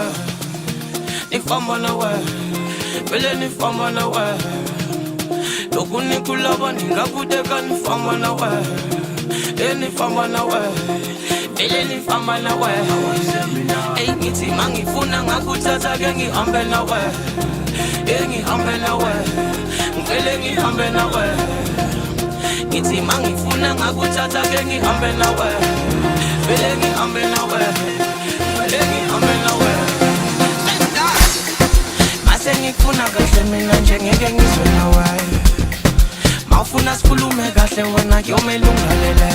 way. Nifamba na way. Vele nifamba na way. Loku nikulava ningakuteka nifamba na way. Nifamba na way. Vele nifamba na way. Ey ngithi mangifuna ngakuthatha ke ngihambe na way. Ngihambe na way. Ngivele ngihambe na way. Ngithi mangifuna ngakuthatha ke ngihambe na way. Vele ngihambe na way. Vele ngihambe na way. Mase ngifuna kahle mina nje ngeke ngizwe na way. Mawufuna sikhulume kahle wena kuyomela ungalele.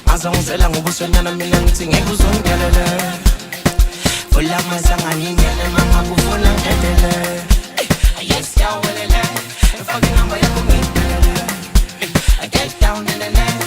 Mazongizela ngobusonyana mina ngithi ngeke uzongelele. Fula masanganyingene mama kufuna ngedele. Yes yawelele. Fucking number yakho ngidele. I get down in the net.